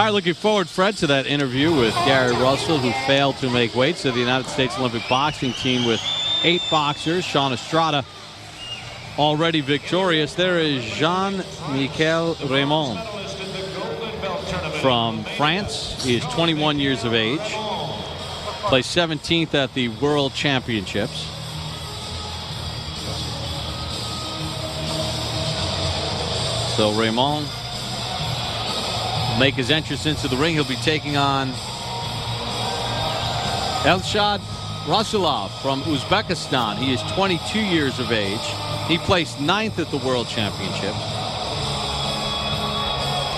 All right, looking forward, Fred, to that interview with Gary Russell, who failed to make weight to the United States Olympic boxing team with 8 boxers. Sean Estrada already victorious. There is Jean-Michel Raymond from France. He is 21 years of age. Placed 17th at the World Championships. So Raymond will make his entrance into the ring. He'll be taking on Elshad Rasulov from Uzbekistan. He is 22 years of age. He placed 9th at the World Championships.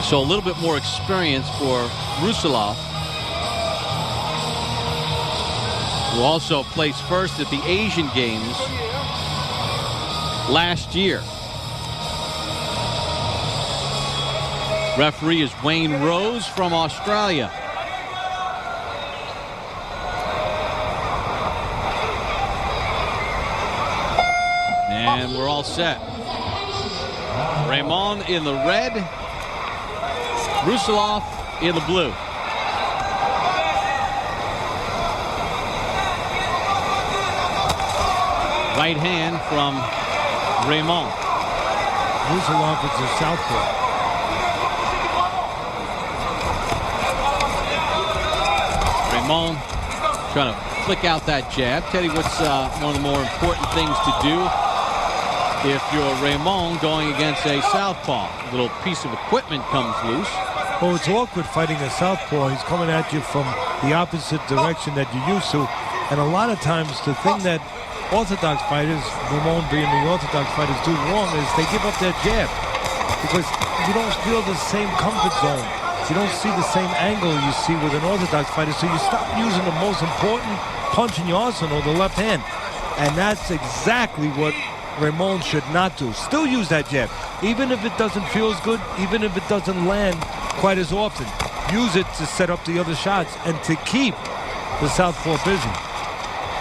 So a little bit more experience for Rasulov, who also placed first at the Asian Games last year. Referee is Wayne Rose from Australia. And we're all set. Raymond in the red, Rasulov in the blue. Right hand from Raymond. Rasulov is a southpaw. Raymond trying to flick out that jab. Teddy, what's one of the more important things to do if you're Raymond going against a southpaw? A little piece of equipment comes loose. Well, it's awkward fighting a southpaw. He's coming at you from the opposite direction that you're used to. And a lot of times the thing that Orthodox fighters, Raymond being the Orthodox fighters, do wrong is they give up their jab. Because you don't feel the same comfort zone. You don't see the same angle you see with an Orthodox fighter, so you stop using the most important punch in your arsenal, the left hand. And that's exactly what Raymond should not do. Still use that jab. Even if it doesn't feel as good, even if it doesn't land quite as often, use it to set up the other shots and to keep the southpaw busy.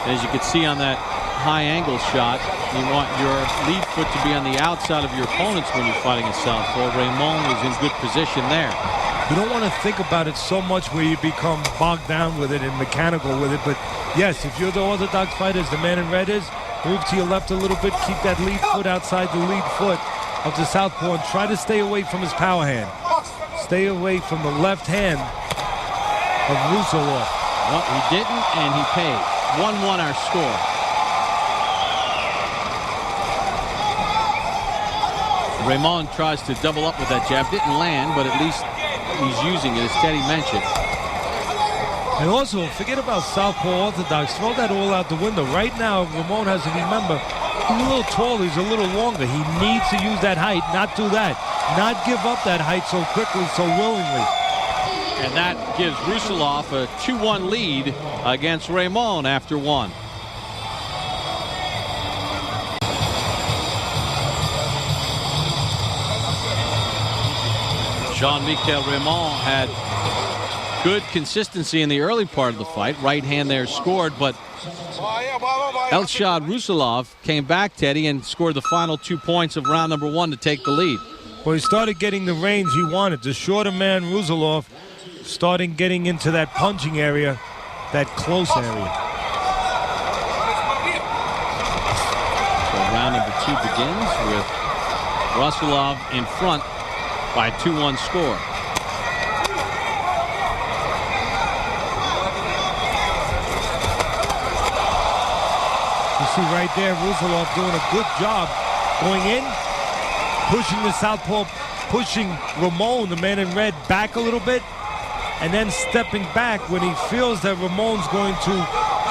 As you can see on that high angle shot, you want your lead foot to be on the outside of your opponents when you're fighting a southpaw. Raymond was in good position there. You don't want to think about it so much where you become bogged down with it and mechanical with it. But yes, if you're the Orthodox fighter, as the man in red is, move to your left a little bit, keep that lead foot outside the lead foot of the southpaw and try to stay away from his power hand. Stay away from the left hand of Rasulov. Well, he didn't, and he paid. 1-1 our score. Raymond tries to double up with that jab. Didn't land, but at least he's using it, as Teddy mentioned. And also, forget about southpaw Orthodox. Throw that all out the window. Right now, Raymond has to remember, he's a little taller, he's a little longer. He needs to use that height, not do that. Not give up that height so quickly, so willingly. And that gives Rasulov a 2-1 lead against Raymond after 1. Jean-Michel Raymond had good consistency in the early part of the fight. Right hand there scored, but Elshad Rasulov came back, Teddy, and scored the final 2 points of round number 1 to take the lead. Well, he started getting the range he wanted. The shorter man, Rasulov, starting getting into that punching area, that close area. So round number 2 begins with Rasulov in front by a 2-1 score. You see right there, Rasulov doing a good job going in, pushing the southpaw, pushing Raymond, the man in red, back a little bit, and then stepping back when he feels that Raymond's going to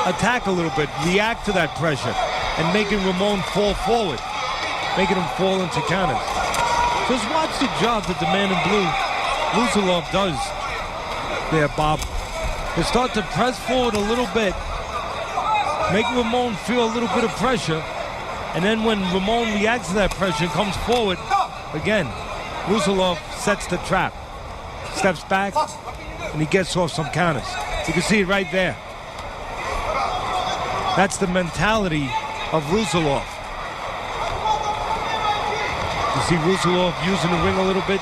attack a little bit, react to that pressure, and making Raymond fall forward, making him fall into counters. Just watch the job that the man in blue, Rasulov, does there, Bob. They start to press forward a little bit, make Raymond feel a little bit of pressure, and then when Raymond reacts to that pressure and comes forward, again, Rasulov sets the trap, steps back, and he gets off some counters. You can see it right there. That's the mentality of Rasulov. You see Rasulov using the ring a little bit,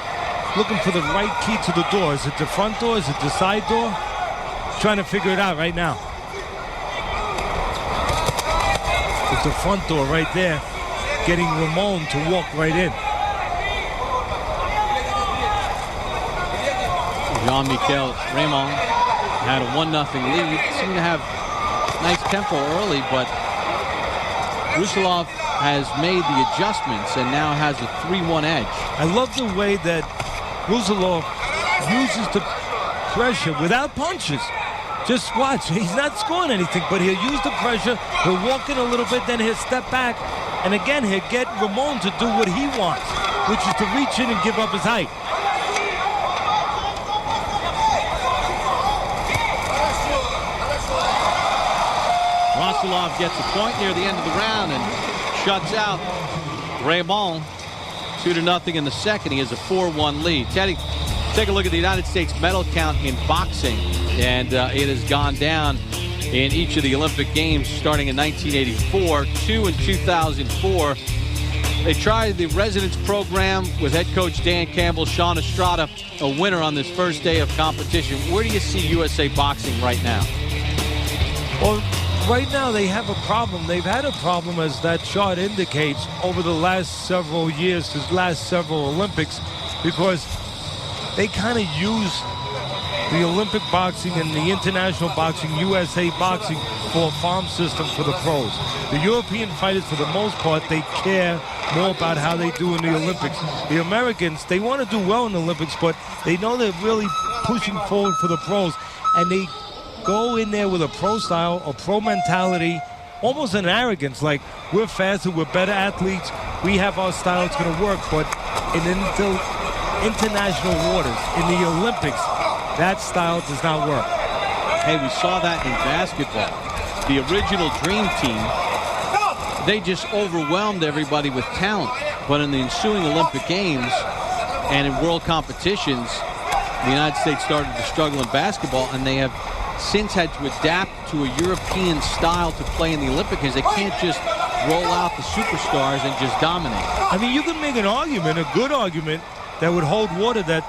looking for the right key to the door. Is it the front door? Is it the side door? Trying to figure it out right now. It's the front door right there, getting Ramon to walk right in. Jean-Michel Raymond had a 1-0 lead. Seemed to have nice tempo early, but Rusilov has made the adjustments and now has a 3-1 edge. I love the way that Rusilov uses the pressure without punches. Just watch. He's not scoring anything, but he'll use the pressure. He'll walk in a little bit, then he'll step back. And again, he'll get Ramon to do what he wants, which is to reach in and give up his height. Rusilov gets a point near the end of the round and shuts out Raymond 2-0 in the second. He has a 4-1 lead. Teddy, take a look at the United States medal count in boxing, and it has gone down in each of the Olympic Games starting in 1984, 2 in 2004. They tried the residence program with head coach Dan Campbell, Sean Estrada, a winner on this first day of competition. Where do you see USA boxing right now? Well, right now they have a problem. They've had a problem, as that chart indicates, over the last several years, the last several Olympics, because they kind of use the Olympic boxing and the international boxing, USA boxing, for a farm system for the pros. The European fighters, for the most part, they care more about how they do in the Olympics. The Americans, they want to do well in the Olympics, but they know they're really pushing forward for the pros, and they go in there with a pro style, a pro mentality, almost an arrogance, like we're faster, we're better athletes, we have our style, it's going to work. But in international waters, in the Olympics, that style does not work. Hey, we saw that in basketball. The original Dream Team, they just overwhelmed everybody with talent. But in the ensuing Olympic Games and in world competitions, the United States started to struggle in basketball, and they have since had to adapt to a European style to play in the Olympics. They can't just roll out the superstars and just dominate. I mean, you can make an argument, a good argument, that would hold water, that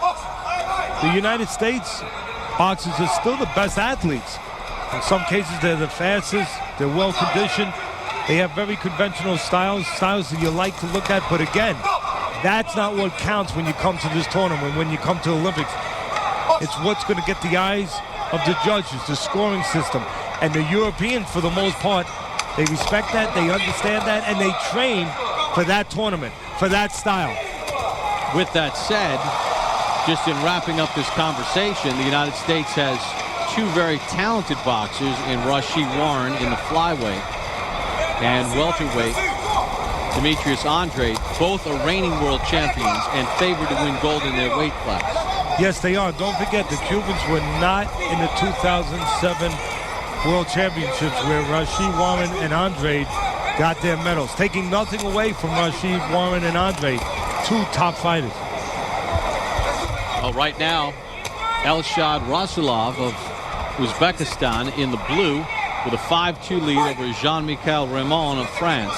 the United States boxers are still the best athletes. In some cases, they're the fastest, they're well-conditioned, they have very conventional styles that you like to look at, but again, that's not what counts when you come to this tournament, when you come to Olympics. It's what's going to get the eyes of the judges, the scoring system. And the Europeans, for the most part, they respect that, they understand that, and they train for that tournament, for that style. With that said, just in wrapping up this conversation, the United States has two very talented boxers in Rashid Warren in the flyweight and welterweight Demetrius Andrade, both are reigning world champions and favored to win gold in their weight class. Yes, they are. Don't forget, the Cubans were not in the 2007 World Championships, where Rashid Warren and Andrade got their medals, taking nothing away from Rashid Warren and Andrade, two top fighters. Well, right now, Elshad Rasulov of Uzbekistan in the blue with a 5-2 lead over Jean-Michel Raymond of France.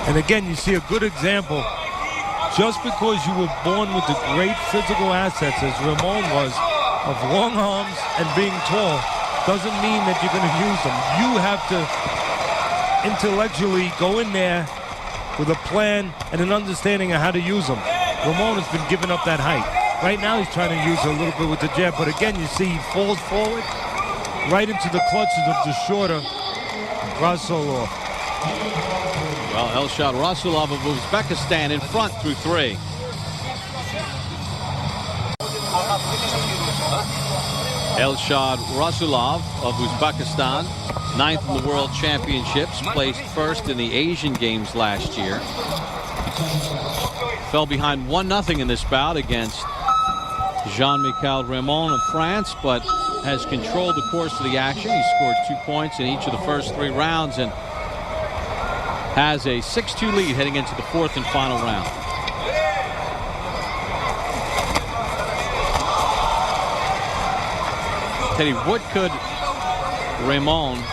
And again, you see a good example. Just because you were born with the great physical assets, as Ramon was, of long arms and being tall, doesn't mean that you're going to use them. You have to intellectually go in there with a plan and an understanding of how to use them. Ramon has been giving up that height. Right now he's trying to use it a little bit with the jab, but again, you see he falls forward right into the clutches of the shorter Rasulov. Well, Elshad Rasulov of Uzbekistan in front through 3. Elshad Rasulov of Uzbekistan, 9th in the World Championships, placed first in the Asian Games last year. Fell behind 1-0 in this bout against Jean-Michel Raymond of France, but has controlled the course of the action. He scored 2 points in each of the first 3 rounds and has a 6-2 lead heading into the 4th and final round. Teddy, what could Raymond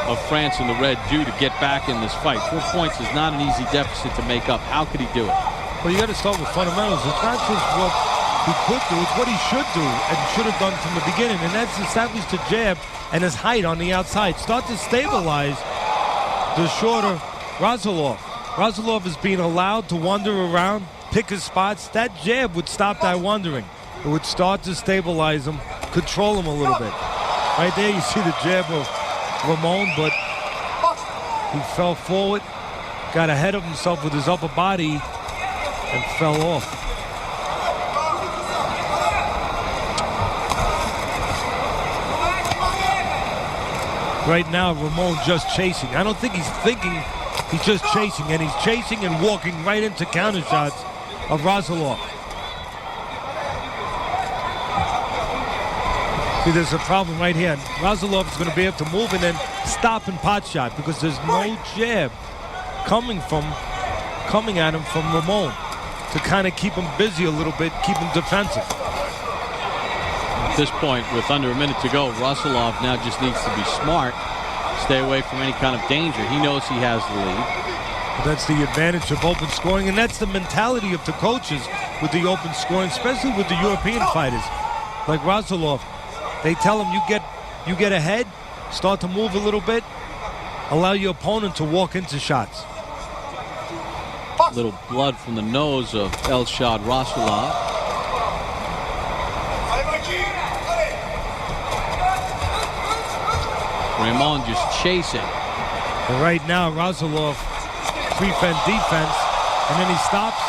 of France in the red do to get back in this fight? 4 points is not an easy deficit to make up. How could he do it? Well, you got to start with fundamentals. It's not just what he could do, it's what he should do and should have done from the beginning, and that's establish the jab and his height on the outside. Start to stabilize the shorter Rasulov. Rasulov is being allowed to wander around, pick his spots. That jab would stop that wandering. It would start to stabilize him, control him a little bit. Right there you see the jab of Ramon, but he fell forward, got ahead of himself with his upper body, and fell off. Right now, Ramon just chasing. I don't think he's thinking, he's just chasing, and he's chasing and walking right into counter shots of Rasulov. See, there's a problem right here. Rasulov is going to be able to move and then stop and pot shot because there's no jab coming at him from Ramon to kind of keep him busy a little bit, keep him defensive. At this point, with under a minute to go, Rasulov now just needs to be smart, stay away from any kind of danger. He knows he has the lead. But that's the advantage of open scoring, and that's the mentality of the coaches with the open scoring, especially with the European fighters like Rasulov. They tell him you get ahead, start to move a little bit, allow your opponent to walk into shots. Little blood from the nose of Elshad Rasulov. Ramon just chasing. And right now, Rasulov prevent defense, and then he stops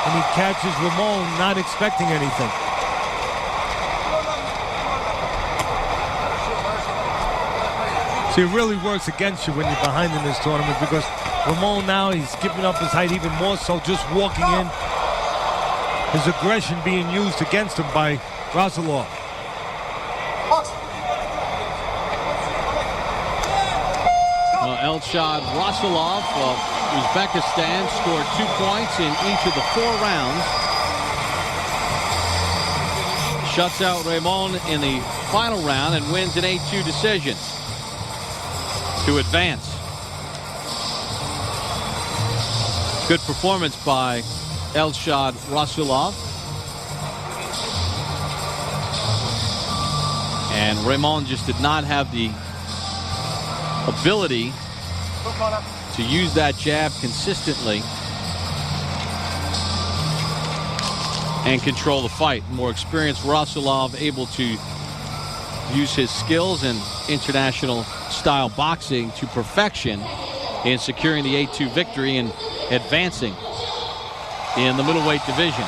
and he catches Ramon not expecting anything. See, it really works against you when you're behind in this tournament because Ramon now, he's giving up his height even more so, just walking in. His aggression being used against him by Rasulov. Elshad Rasulov of Uzbekistan scored 2 points in each of the 4 rounds. Shuts out Ramon in the final round and wins an 8-2 decision to advance. Good performance by Elshad Rasulov. And Ramon just did not have the ability to use that jab consistently and control the fight. More experienced Rasulov able to use his skills in international style boxing to perfection in securing the 8-2 victory and advancing in the middleweight division.